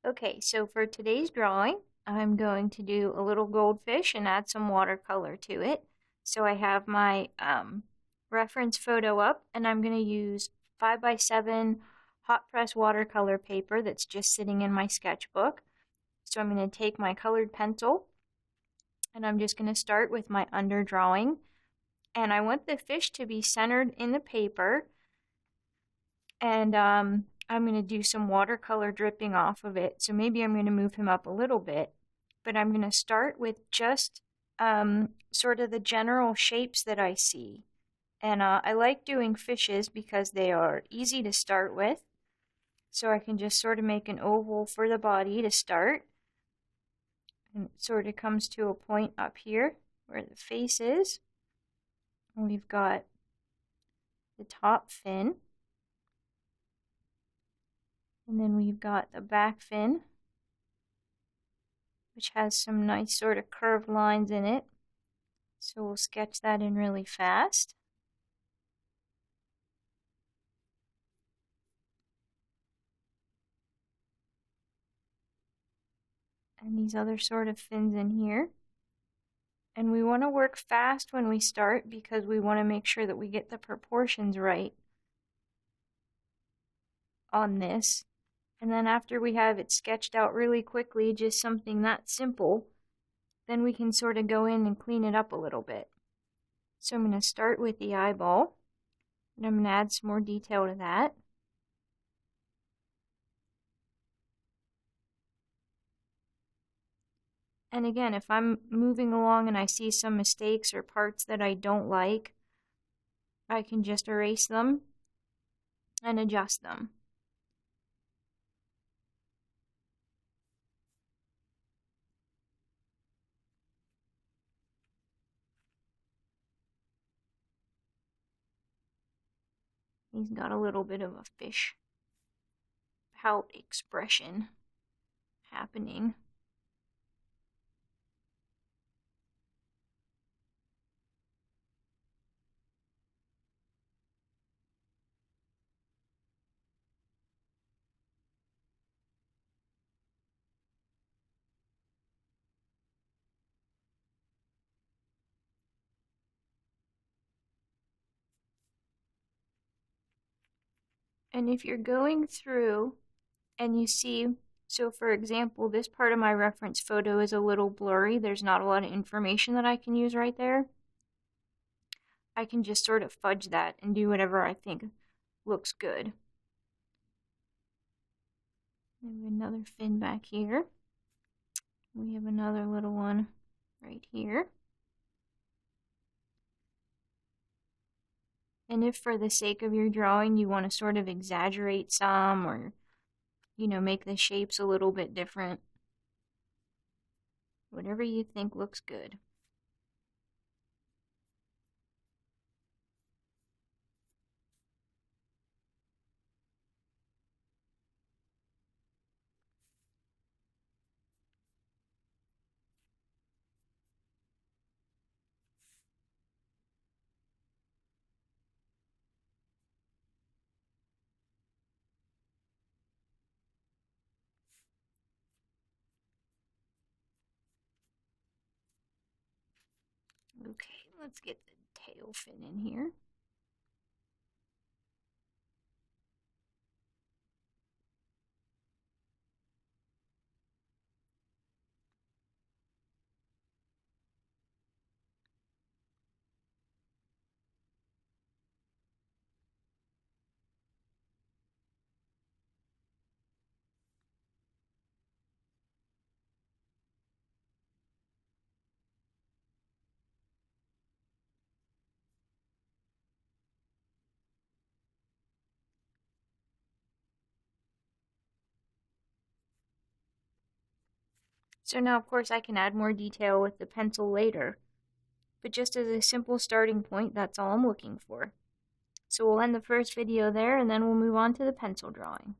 Okay, so for today's drawing, I'm going to do a little goldfish and add some watercolor to it. So I have my reference photo up, and I'm going to use 5x7 hot press watercolor paper that's just sitting in my sketchbook. So I'm going to take my colored pencil, and I'm just going to start with my underdrawing. And I want the fish to be centered in the paper, and I'm going to do some watercolor dripping off of it. So maybe I'm going to move him up a little bit, but I'm going to start with just sort of the general shapes that I see. And I like doing fishes because they are easy to start with. So I can just sort of make an oval for the body to start. And it sort of comes to a point up here where the face is. And we've got the top fin. And then we've got the back fin, which has some nice sort of curved lines in it. So we'll sketch that in really fast. And these other sort of fins in here. And we want to work fast when we start because we want to make sure that we get the proportions right on this. And then after we have it sketched out really quickly, just something that simple, then we can sort of go in and clean it up a little bit. So I'm going to start with the eyeball, and I'm going to add some more detail to that. And again, if I'm moving along and I see some mistakes or parts that I don't like, I can just erase them and adjust them. He's got a little bit of a fish pout expression happening. And if you're going through and you see, so for example, this part of my reference photo is a little blurry, there's not a lot of information that I can use right there, I can just sort of fudge that and do whatever I think looks good. We have another fin back here. We have another little one right here. And if for the sake of your drawing you want to sort of exaggerate some or, make the shapes a little bit different, whatever you think looks good. Okay, let's get the tail fin in here. So now, of course, I can add more detail with the pencil later, but just as a simple starting point, that's all I'm looking for. So we'll end the first video there, and then we'll move on to the pencil drawing.